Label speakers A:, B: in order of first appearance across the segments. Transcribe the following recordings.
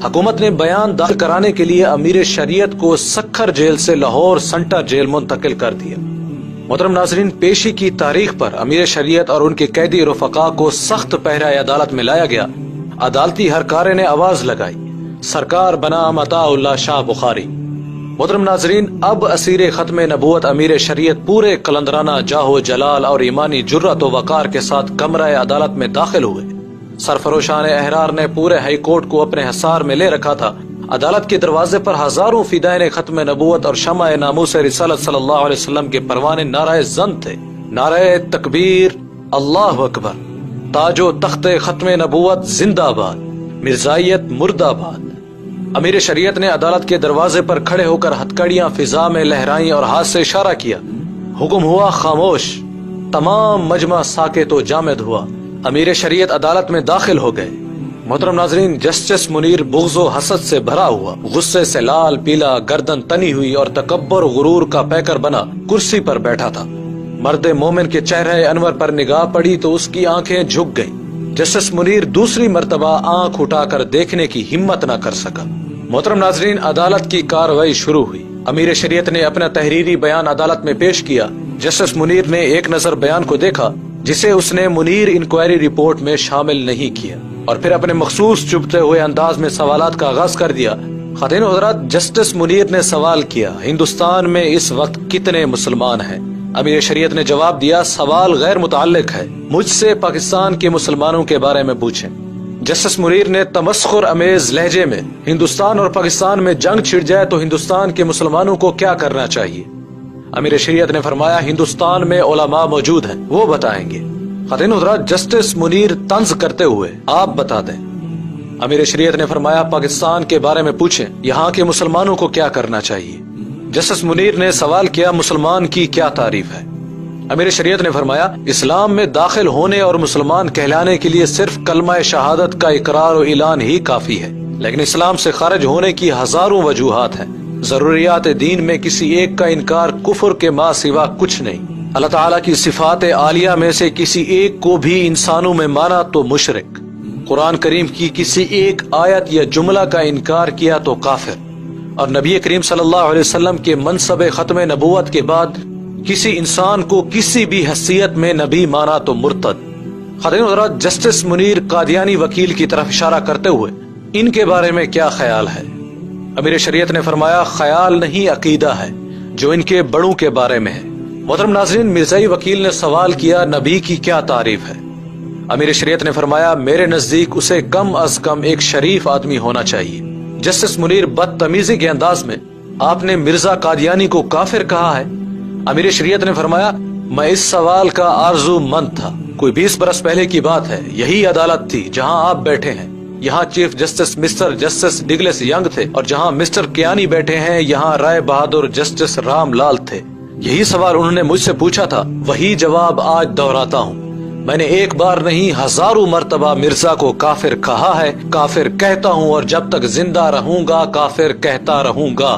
A: حکومت نے بیان داخل کرانے کے لیے امیر شریعت کو سکھر جیل سے لاہور سنٹر جیل منتقل کر دیا۔ محترم ناظرین، پیشی کی تاریخ پر امیر شریعت اور ان کے قیدی رفقا کو سخت پہرہ عدالت میں لایا گیا۔ عدالتی ہرکارے نے آواز لگائی، سرکار بنام عطا اللہ شاہ بخاری۔ محترم ناظرین، اب اسیر ختم نبوت امیر شریعت پورے قلندرانہ جاہو جلال اور ایمانی جرات و وقار کے ساتھ کمرہ عدالت میں داخل ہوئے۔ سرفروشان احرار نے پورے ہائی کورٹ کو اپنے حصار میں لے رکھا تھا۔ عدالت کے دروازے پر ہزاروں فدائین ختم نبوت اور شمع ناموس رسالت صلی اللہ علیہ وسلم کے پروانے نعرہ زند تھے، نعرہ تکبیر، اللہ اکبر، تاج و تخت ختم نبوت زندہ باد، مرزائیت مرد آباد۔ امیر شریعت نے عدالت کے دروازے پر کھڑے ہو کر ہتھکڑیاں فضا میں لہرائیں اور ہاتھ سے اشارہ کیا۔ حکم ہوا خاموش، تمام مجمع ساکت و جامد ہوا۔ امیر شریعت عدالت میں داخل ہو گئے۔ محترم ناظرین، جسٹس منیر بغض و حسد سے بھرا ہوا، غصے سے لال پیلا، گردن تنی ہوئی اور تکبر غرور کا پیکر بنا کرسی پر بیٹھا تھا۔ مرد مومن کے چہرے انور پر نگاہ پڑی تو اس کی آنکھیں جھک گئیں۔ جسٹس منیر دوسری مرتبہ آنکھ اٹھا کر دیکھنے کی ہمت نہ کر سکا۔ محترم ناظرین، عدالت کی کارروائی شروع ہوئی۔ امیر شریعت نے اپنا تحریری بیان عدالت میں پیش کیا۔ جسٹس منیر نے ایک نظر بیان کو دیکھا جسے اس نے منیر انکوائری رپورٹ میں شامل نہیں کیا، اور پھر اپنے مخصوص چبھتے ہوئے انداز میں سوالات کا آغاز کر دیا۔ خواتین و حضرات، جسٹس منیر نے سوال کیا، ہندوستان میں اس وقت کتنے مسلمان ہیں؟ امیر شریعت نے جواب دیا، سوال غیر متعلق ہے، مجھ سے پاکستان کے مسلمانوں کے بارے میں پوچھیں۔ جسٹس منیر نے تمسخر امیز لہجے میں، ہندوستان اور پاکستان میں جنگ چھڑ جائے تو ہندوستان کے مسلمانوں کو کیا کرنا چاہیے؟ امیر شریعت نے فرمایا، ہندوستان میں علماء موجود ہیں، وہ بتائیں گے۔ خواتین و حضرات، جسٹس منیر طنز کرتے ہوئے، آپ بتا دیں۔ امیر شریعت نے فرمایا، پاکستان کے بارے میں پوچھیں، یہاں کے مسلمانوں کو کیا کرنا چاہیے؟ جسٹس منیر نے سوال کیا، مسلمان کی کیا تعریف ہے؟ امیر شریعت نے فرمایا، اسلام میں داخل ہونے اور مسلمان کہلانے کے لیے صرف کلمہ شہادت کا اقرار و اعلان ہی کافی ہے، لیکن اسلام سے خارج ہونے کی ہزاروں وجوہات ہیں۔ ضروریات دین میں کسی ایک کا انکار کفر کے ماں سوا کچھ نہیں۔ اللہ تعالیٰ کی صفات عالیہ میں سے کسی ایک کو بھی انسانوں میں مانا تو مشرک، قرآن کریم کی کسی ایک آیت یا جملہ کا انکار کیا تو کافر، اور نبی کریم صلی اللہ علیہ وسلم کے منصب ختم نبوت کے بعد کسی انسان کو کسی بھی حیثیت میں نبی مانا تو مرتد۔ خواتین و حضرات، جسٹس منیر قادیانی وکیل کی طرف اشارہ کرتے ہوئے، ان کے بارے میں کیا خیال ہے؟ امیر شریعت نے فرمایا، خیال نہیں عقیدہ ہے جو ان کے بڑوں کے بارے میں ہے۔ محترم ناظرین، مرزائی وکیل نے سوال کیا، نبی کی کیا تعریف ہے؟ امیر شریعت نے فرمایا، میرے نزدیک اسے کم از کم ایک شریف آدمی ہونا چاہیے۔ جسٹس منیر بدتمیزی کے انداز میں، آپ نے مرزا قادیانی کو کافر کہا ہے؟ امیر شریعت نے فرمایا، میں اس سوال کا آرزو مند تھا۔ کوئی 20 برس پہلے کی بات ہے، یہی عدالت تھی جہاں آپ بیٹھے ہیں۔ یہاں chief justice mister justice Douglas Young تھے، اور جہاں مسٹر کیانی بیٹھے ہیں یہاں رائے بہادر جسٹس رام لال تھے۔ یہی سوال انہوں نے مجھ سے پوچھا تھا، وہی جواب آج دہراتا ہوں۔ میں نے ایک بار نہیں ہزاروں مرتبہ مرزا کو کافر کہا ہے، کافر کہتا ہوں، اور جب تک زندہ رہوں گا کافر کہتا رہوں گا۔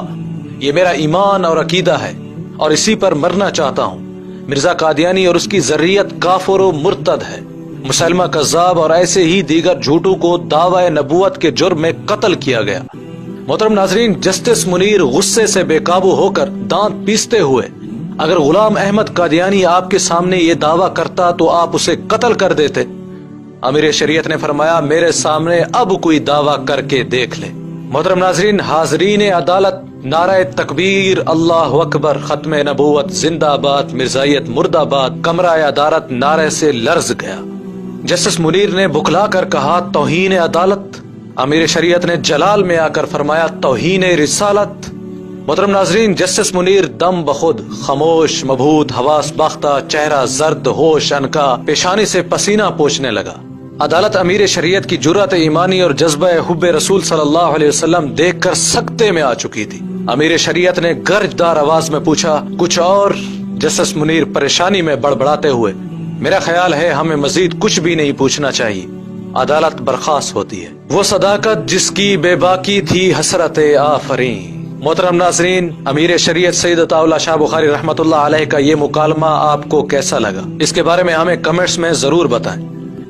A: یہ میرا ایمان اور عقیدہ ہے، اور اسی پر مرنا چاہتا ہوں۔ مرزا قادیانی اور اس کی ذریت کافر و مرتد ہے۔ مسلمہ کذاب اور ایسے ہی دیگر جھوٹوں کو دعوی نبوت کے جرم میں قتل کیا گیا۔ محترم ناظرین، جسٹس منیر غصے سے بے قابو ہو کر دانت پیستے ہوئے، اگر غلام احمد قادیانی آپ کے سامنے یہ دعویٰ کرتا تو آپ اسے قتل کر دیتے۔ امیر شریعت نے فرمایا، میرے سامنے اب کوئی دعویٰ کر کے دیکھ لے۔ محترم ناظرین، حاضرین عدالت، نعرہ تکبیر، اللہ اکبر، ختم نبوت زندہ باد، مرزائیت مرد آباد، کمرہ عدالت نعرے سے لرز گیا۔ جسٹس منیر نے بکلا کر کہا، توہین عدالت۔ امیر شریعت نے جلال میں آ کر فرمایا، توہین رسالت۔ محترم ناظرین، جسٹس منیر دم بخود خاموش، مبہوت، حواس باختہ، چہرہ زرد، ہوش انکا، پیشانی سے پسینہ پوچھنے لگا۔ عدالت امیر شریعت کی جرأت ایمانی اور جذبہ حب رسول صلی اللہ علیہ وسلم دیکھ کر سکتے میں آ چکی تھی۔ امیر شریعت نے گرجدار آواز میں پوچھا، کچھ اور؟ جسٹس منیر پریشانی میں بڑبڑاتے ہوئے، میرا خیال ہے ہمیں مزید کچھ بھی نہیں پوچھنا چاہیے۔ عدالت برخاست ہوتی ہے۔ وہ صداقت جس کی بے باکی تھی حسرت آفرین۔ محترم ناظرین، امیر شریعت سید عطا اللہ شاہ بخاری رحمۃ اللہ علیہ کا یہ مکالمہ آپ کو کیسا لگا؟ اس کے بارے میں ہمیں کمنٹس میں ضرور بتائیں۔